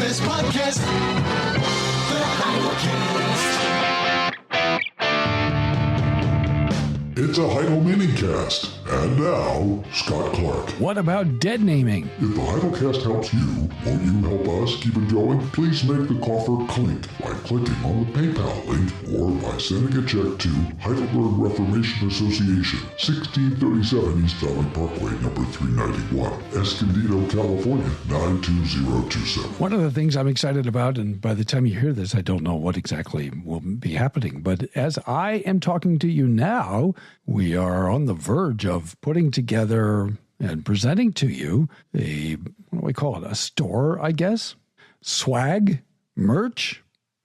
this podcast, the Heidelcast. It's a Heidelminicast. And now, Scott Clark. What about deadnaming? If the Heidelcast helps you, won't you help us keep it going? Please make the coffer clink by clicking on the PayPal link or by sending a check to Heidelberg Reformation Association, 1637 East Valley Parkway, number 391, Escondido, California, 92027. One of the things I'm excited about, and by the time you hear this, I don't know what exactly will be happening, but as I am talking to you now, we are on the verge of putting together and presenting to you a, what do we call it, a store, I guess? Swag, merch.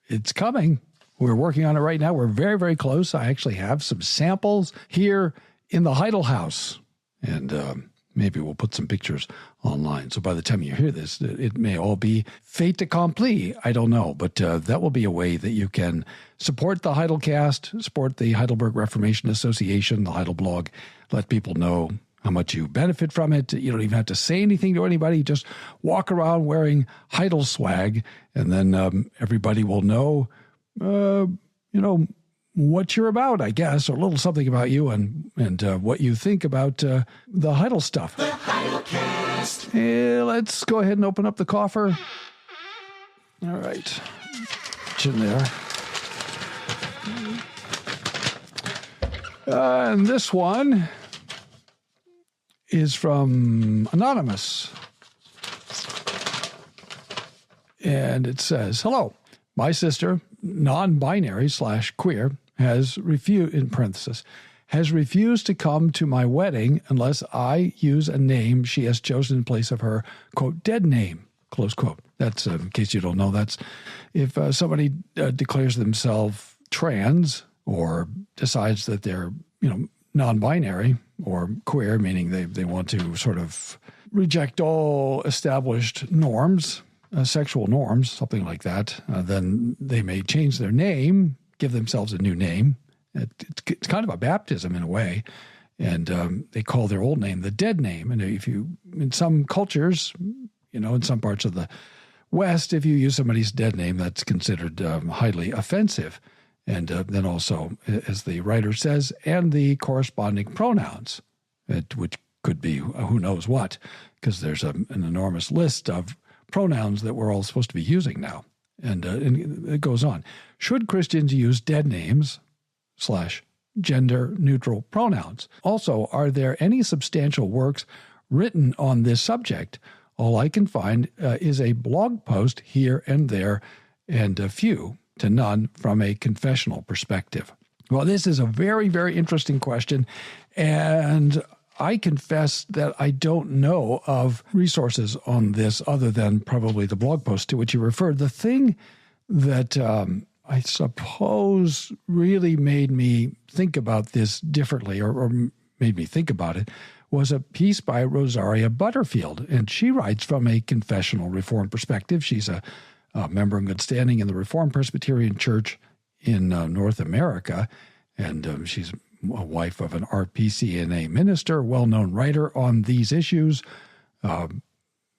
It's coming. We're working on it right now. We're very, very close. I actually have some samples here in the Heidel house. And maybe we'll put some pictures online. So by the time you hear this, it may all be fait accompli. I don't know. But that will be a way that you can support the Heidelcast, support the Heidelberg Reformation Association, the Heidel blog, let people know how much you benefit from it. You don't even have to say anything to anybody. Just walk around wearing Heidel swag, and then everybody will know, what you're about, I guess, or a little something about you and what you think about the Heidel stuff. The Heidelcast. Let's go ahead and open up the coffer. All right. It's in there. And this one is from Anonymous. And it says, hello, my sister, non-binary / queer, has refused, in parenthesis, has refused to come to my wedding unless I use a name she has chosen in place of her, quote, dead name, close quote. That's, in case you don't know, that's if somebody declares themselves trans or decides that they're, non-binary or queer, meaning they want to sort of reject all established norms, sexual norms, something like that, then they may change their name, give themselves a new name. It's kind of a baptism in a way, and they call their old name the dead name. And if you, in some cultures, in some parts of the West, if you use somebody's dead name, that's considered highly offensive. And then also, as the writer says, and the corresponding pronouns, which could be who knows what, because there's an enormous list of pronouns that we're all supposed to be using now. And it goes on. Should Christians use dead names / gender-neutral pronouns? Also, are there any substantial works written on this subject? All I can find is a blog post here and there, and a few to none from a confessional perspective. Well, this is a very, very interesting question, and I confess that I don't know of resources on this other than probably the blog post to which you referred. The thing that I suppose really made me think about this differently or made me think about it was a piece by Rosaria Butterfield, and she writes from a confessional Reformed perspective. She's a member in good standing in the Reformed Presbyterian Church in North America, and she's a wife of an RPCNA minister, well-known writer on these issues. So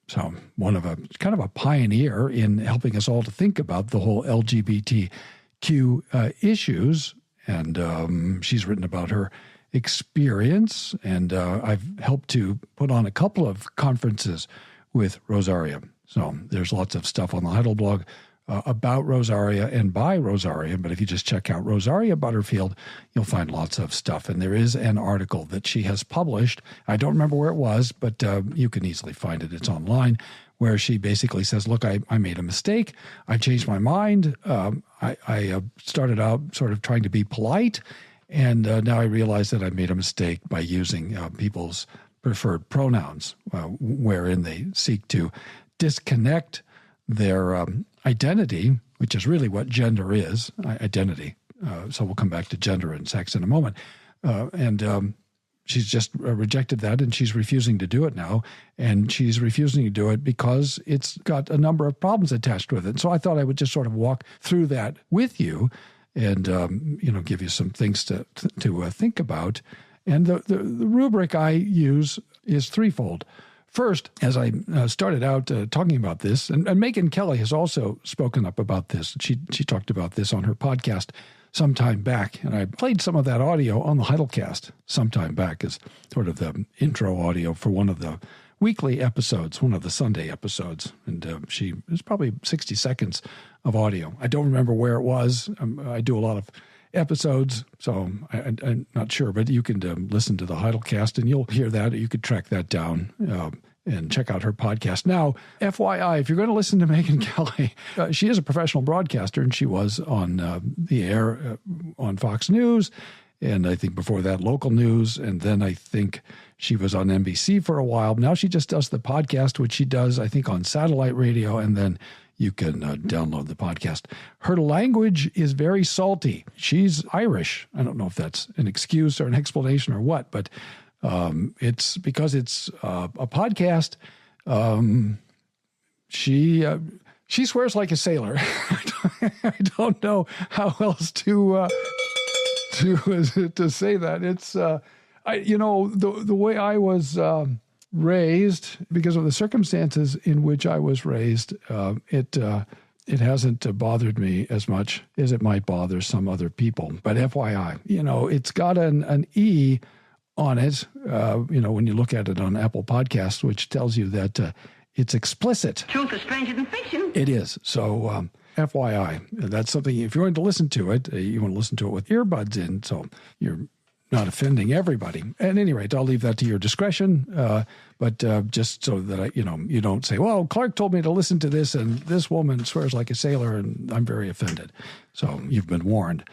kind of a pioneer in helping us all to think about the whole LGBTQ issues. And she's written about her experience, and I've helped to put on a couple of conferences with Rosaria. So there's lots of stuff on the Heidel blog about Rosaria and by Rosaria, but if you just check out Rosaria Butterfield, you'll find lots of stuff. And there is an article that she has published. I don't remember where it was, but you can easily find it. It's online, where she basically says, look, I made a mistake. I changed my mind. I started out sort of trying to be polite, and now I realize that I made a mistake by using people's preferred pronouns, wherein they seek to disconnect their identity, which is really what gender is, identity. So we'll come back to gender and sex in a moment. And she's just rejected that, and she's refusing to do it now. And she's refusing to do it because it's got a number of problems attached with it. So I thought I would just sort of walk through that with you and, give you some things to think about. And the rubric I use is threefold. First, as I started out talking about this, and Megyn Kelly has also spoken up about this. She talked about this on her podcast some time back, and I played some of that audio on the Heidelcast some time back as sort of the intro audio for one of the weekly episodes, one of the Sunday episodes. And it was probably 60 seconds of audio. I don't remember where it was. I do a lot of episodes, so I'm not sure, but you can listen to the Heidelcast and you'll hear that. You could track that down and check out her podcast. Now, FYI, if you're going to listen to Megyn Kelly, she is a professional broadcaster, and she was on the air on Fox News, and I think before that, local news, and then I think she was on NBC for a while. Now she just does the podcast, which she does, I think, on satellite radio, and then you can download the podcast. Her language is very salty. She's Irish. I don't know if that's an excuse or an explanation or what, but it's because it's a podcast. She swears like a sailor. I don't know how else to say that. It's the way I was raised, because of the circumstances in which I was raised, it hasn't bothered me as much as it might bother some other people. But FYI, it's got an E on it, when you look at it on Apple Podcasts, which tells you that it's explicit. Truth is stranger than fiction. It is. So FYI, that's something, if you're going to listen to it, you want to listen to it with earbuds in, so you're not offending everybody. At any rate, I'll leave that to your discretion. But just so that you don't say, well, Clark told me to listen to this, and this woman swears like a sailor, and I'm very offended. So you've been warned.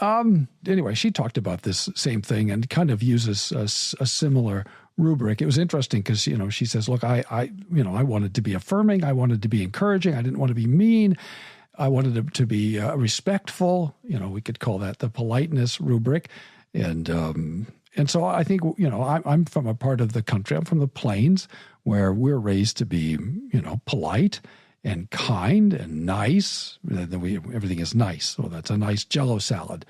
Anyway, she talked about this same thing and kind of uses a similar rubric. It was interesting because, she says, look, I wanted to be affirming. I wanted to be encouraging. I didn't want to be mean. I wanted to be respectful. We could call that the politeness rubric. And so I think, I'm from a part of the country. I'm from the plains where we're raised to be, polite and kind and nice. Everything is nice. So that's a nice Jell-O salad.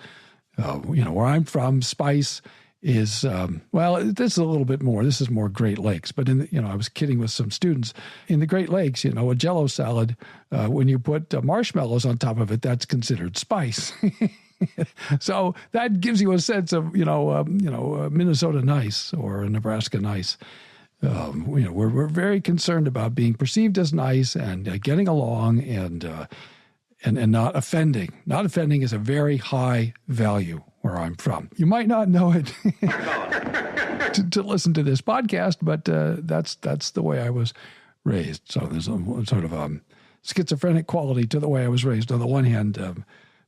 Where I'm from, spice is, this is a little bit more. This is more Great Lakes. But I was kidding with some students. In the Great Lakes, a Jell-O salad, when you put marshmallows on top of it, that's considered spice. So that gives you a sense of, Minnesota nice or Nebraska nice. We're very concerned about being perceived as nice and getting along and not offending. Not offending is a very high value where I'm from. You might not know it to listen to this podcast, but that's the way I was raised. So there's a sort of schizophrenic quality to the way I was raised. On the one hand,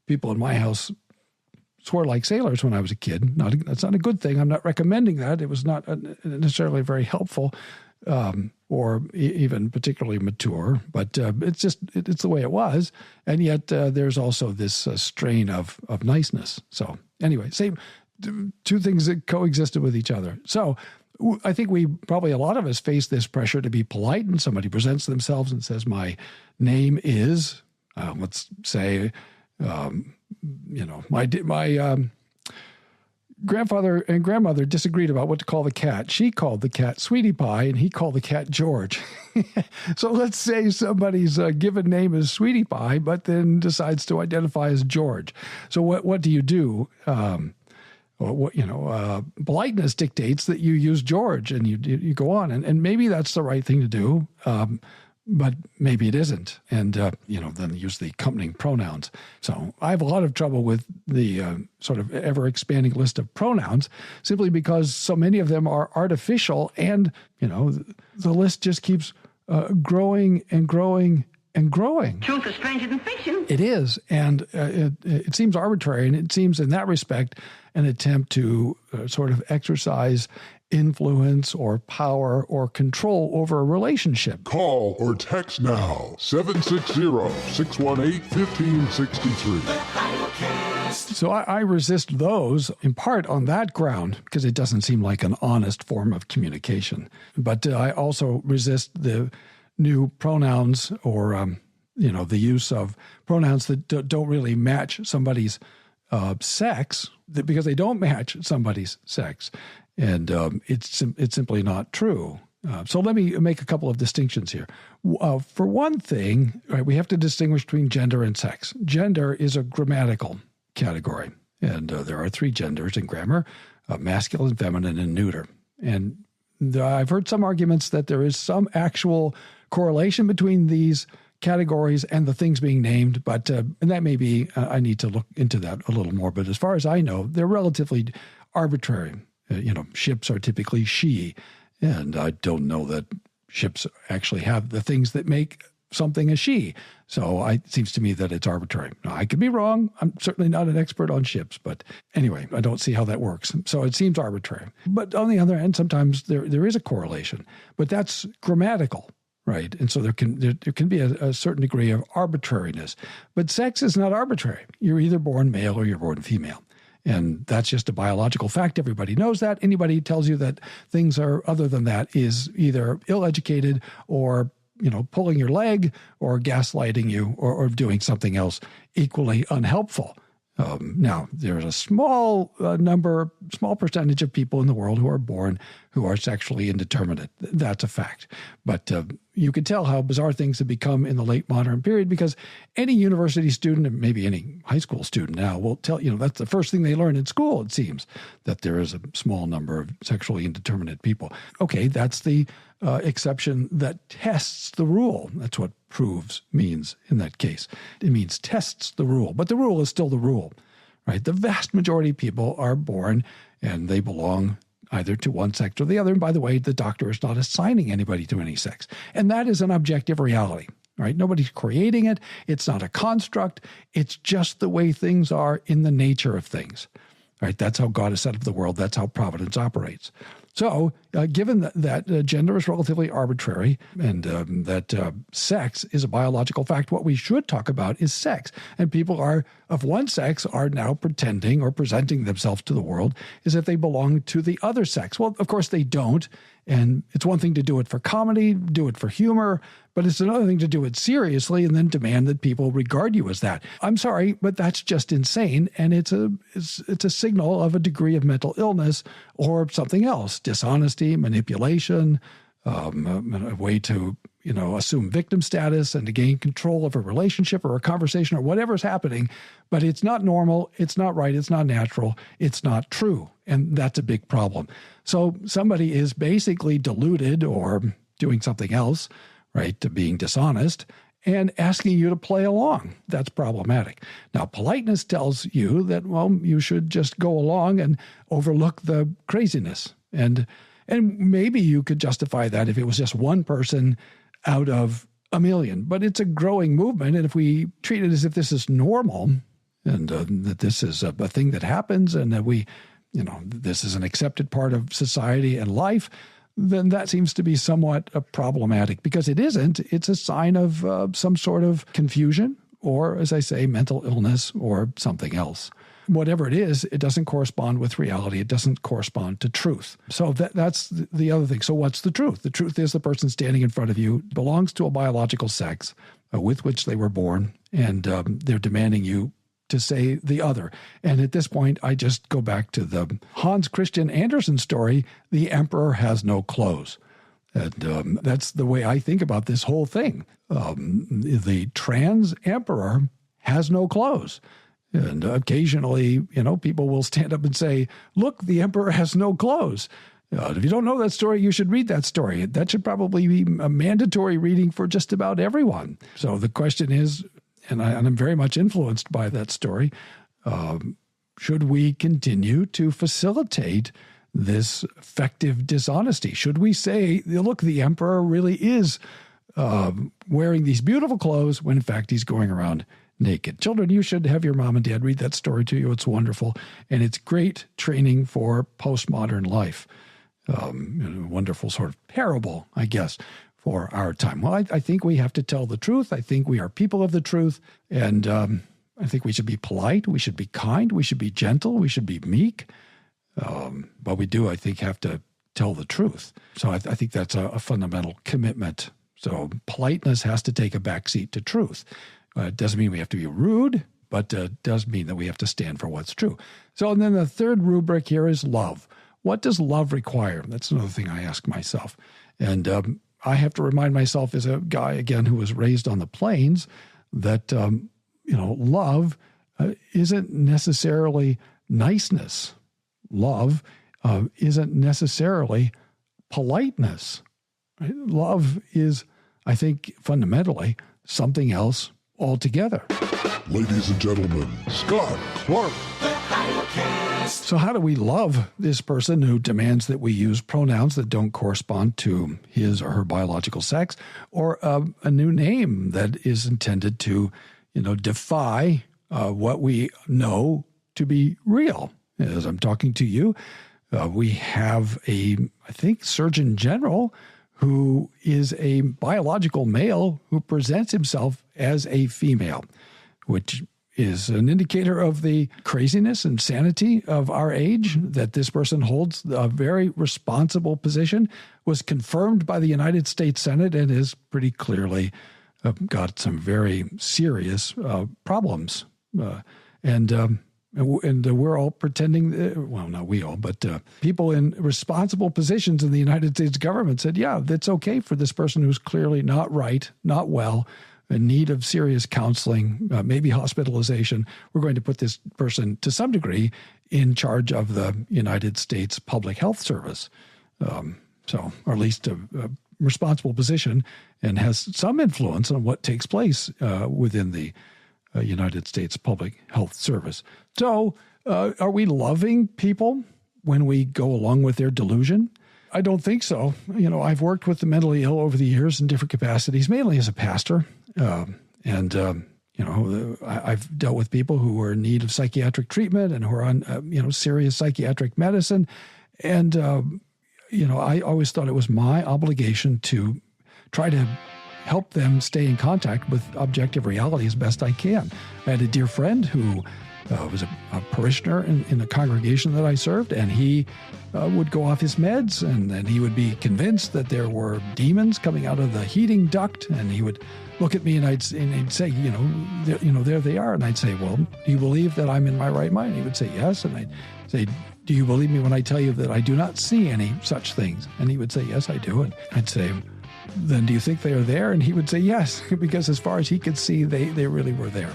people in my house swore like sailors when I was a kid. That's not a good thing. I'm not recommending that. It was not necessarily very helpful or even particularly mature, but it's the way it was. And yet there's also this strain of niceness. So anyway, same two things that coexisted with each other. So I think a lot of us face this pressure to be polite, and somebody presents themselves and says, my name is, let's say, my grandfather and grandmother disagreed about what to call the cat. She called the cat Sweetie Pie, and he called the cat George. So let's say somebody's given name is Sweetie Pie, but then decides to identify as George. So what do you do? Politeness dictates that you use George, and you go on, and maybe that's the right thing to do. But maybe it isn't. And, then use the accompanying pronouns. So I have a lot of trouble with the sort of ever-expanding list of pronouns simply because so many of them are artificial and, the list just keeps growing and growing and growing. Truth is stranger than fiction. It is. And it seems arbitrary. And it seems in that respect an attempt to sort of exercise influence or power or control over a relationship. Call or text now, 760-618-1563. So I resist those in part on that ground because it doesn't seem like an honest form of communication. But I also resist the new pronouns or, the use of pronouns that don't really match somebody's sex because they don't match somebody's sex. And it's simply not true. So let me make a couple of distinctions here. For one thing, right, we have to distinguish between gender and sex. Gender is a grammatical category, and there are 3 genders in grammar, masculine, feminine, and neuter. And I've heard some arguments that there is some actual correlation between these categories and the things being named, but and that may be, I need to look into that a little more. But as far as I know, they're relatively arbitrary. Ships are typically she, and I don't know that ships actually have the things that make something a she. So it seems to me that it's arbitrary. Now, I could be wrong. I'm certainly not an expert on ships, but anyway, I don't see how that works. So it seems arbitrary. But on the other hand, sometimes there is a correlation, but that's grammatical, right? And so there can be a certain degree of arbitrariness. But sex is not arbitrary. You're either born male or you're born female. And that's just a biological fact. Everybody knows that. Anybody who tells you that things are other than that is either ill-educated or pulling your leg or gaslighting you or doing something else equally unhelpful. Now, there's a small percentage of people in the world who are born who are sexually indeterminate. That's a fact. But you can tell how bizarre things have become in the late modern period because any university student, and maybe any high school student now, will tell that's the first thing they learn in school, it seems, that there is a small number of sexually indeterminate people. Okay, that's the exception that tests the rule. That's what proves means in that case. It means tests the rule, but the rule is still the rule, right? The vast majority of people are born and they belong either to one sex or the other. And by the way, the doctor is not assigning anybody to any sex. And that is an objective reality, right? Nobody's creating it. It's not a construct. It's just the way things are in the nature of things, right? That's how God has set up the world. That's how providence operates. So given that gender is relatively arbitrary and that sex is a biological fact, what we should talk about is sex. And people of one sex are now pretending or presenting themselves to the world as if they belong to the other sex. Well, of course they don't. And it's one thing to do it for comedy, do it for humor, but it's another thing to do it seriously and then demand that people regard you as that. I'm sorry, but that's just insane. And it's a signal of a degree of mental illness or something else, dishonesty, manipulation, a way to, assume victim status and to gain control of a relationship or a conversation or whatever's happening. But it's not normal. It's not right. It's not natural. It's not true. And that's a big problem. So somebody is basically deluded or doing something else, right, to being dishonest and asking you to play along. That's problematic. Now, politeness tells you that, well, you should just go along and overlook the craziness. And maybe you could justify that if it was just one person out of a million. But it's a growing movement. And if we treat it as if this is normal and that this is a thing that happens and that this is an accepted part of society and life, then that seems to be somewhat problematic because it isn't. It's a sign of some sort of confusion or, as I say, mental illness or something else. Whatever it is, it doesn't correspond with reality. It doesn't correspond to truth. So that's the other thing. So what's the truth? The truth is the person standing in front of you belongs to a biological sex with which they were born, and they're demanding you to say the other. And at this point, I just go back to the Hans Christian Andersen story, The Emperor Has No Clothes. And that's the way I think about this whole thing. The trans emperor has no clothes. And occasionally, people will stand up and say, look, the emperor has no clothes. If you don't know that story, you should read that story. That should probably be a mandatory reading for just about everyone. So the question is, and I'm very much influenced by that story, should we continue to facilitate this effective dishonesty? Should we say, look, the emperor really is wearing these beautiful clothes when in fact he's going around naked? Children, you should have your mom and dad read that story to you. It's wonderful. And it's great training for postmodern life. A wonderful sort of parable, I guess, for our time. Well, I think we have to tell the truth. I think we are people of the truth. And I think we should be polite. We should be kind. We should be gentle. We should be meek. But we do, I think, have to tell the truth. So I think that's a fundamental commitment. So politeness has to take a backseat to truth. It doesn't mean we have to be rude, but does mean that we have to stand for what's true. So and then the third rubric here is love. What does love require? That's another thing I ask myself. And I have to remind myself as a guy, again, who was raised on the plains, that, love isn't necessarily niceness. Love isn't necessarily politeness. Right? Love is, I think, fundamentally something else altogether. Ladies and gentlemen, Scott Clark. So how do we love this person who demands that we use pronouns that don't correspond to his or her biological sex, or a new name that is intended to, defy what we know to be real? As I'm talking to you, we have I think, Surgeon General who is a biological male who presents himself as a female, which is an indicator of the craziness and sanity of our age, that this person holds a very responsible position, was confirmed by the United States Senate, and is pretty clearly got some very serious problems. And we're all pretending, well, not we all, but people in responsible positions in the United States government said, yeah, that's okay for this person who's clearly not right, not well, in need of serious counseling, maybe hospitalization. We're going to put this person to some degree in charge of the United States Public Health Service. Or at least a responsible position, and has some influence on what takes place within the United States Public Health Service. So are we loving people when we go along with their delusion? I don't think so. I've worked with the mentally ill over the years in different capacities, mainly as a pastor. I've dealt with people who are in need of psychiatric treatment and who are on, serious psychiatric medicine. And, I always thought it was my obligation to try to help them stay in contact with objective reality as best I can. I had a dear friend who was a parishioner in a congregation that I served, and he would go off his meds, and then he would be convinced that there were demons coming out of the heating duct, and he would look at me and he'd say, there they are. And I'd say, well, do you believe that I'm in my right mind? He would say, yes. And I'd say, do you believe me when I tell you that I do not see any such things? And he would say, yes, I do. And I'd say, then do you think they are there? And he would say, yes, because as far as he could see, they really were there.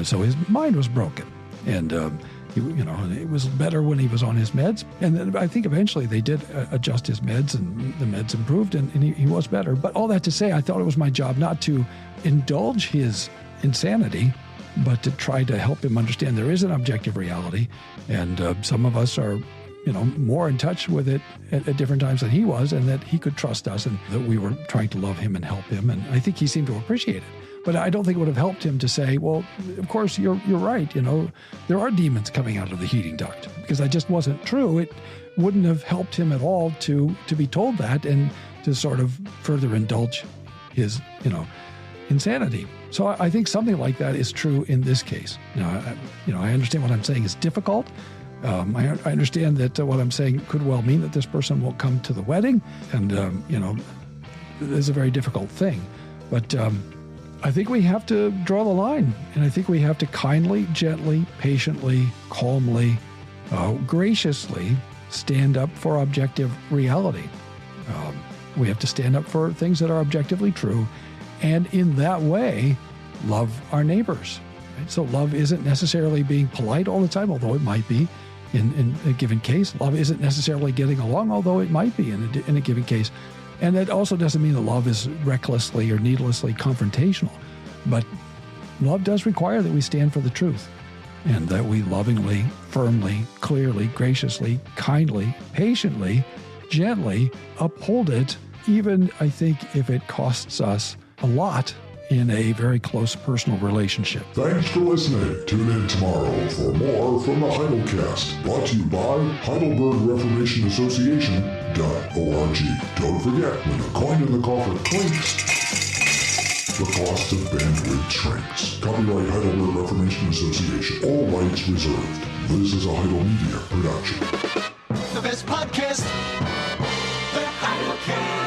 So his mind was broken. And, it was better when he was on his meds. And then I think eventually they did adjust his meds, and the meds improved, and he was better. But all that to say, I thought it was my job not to indulge his insanity, but to try to help him understand there is an objective reality. And some of us are, more in touch with it at different times than he was, and that he could trust us, and that we were trying to love him and help him. And I think he seemed to appreciate it. But I don't think it would have helped him to say, well, of course, you're right. There are demons coming out of the heating duct, because that just wasn't true. It wouldn't have helped him at all to be told that, and to sort of further indulge his, insanity. So I think something like that is true in this case. I understand what I'm saying is difficult. I understand that what I'm saying could well mean that this person will come to the wedding, and, it's a very difficult thing. But I think we have to draw the line, and I think we have to kindly, gently, patiently, calmly, graciously stand up for objective reality. We have to stand up for things that are objectively true, and in that way, love our neighbors. Right? So love isn't necessarily being polite all the time, although it might be in a given case. Love isn't necessarily getting along, although it might be in a given case. And that also doesn't mean that love is recklessly or needlessly confrontational. But love does require that we stand for the truth, and that we lovingly, firmly, clearly, graciously, kindly, patiently, gently uphold it, even, I think, if it costs us a lot in a very close personal relationship. Thanks for listening. Tune in tomorrow for more from the Heidelcast, brought to you by Heidelberg Reformation Association.org. Don't forget, when the coin in the coffer clinks, the cost of bandwidth shrinks. Copyright Heidelberg Reformation Association. All rights reserved. This is a Heidel Media production. The best podcast, the Heidelcast.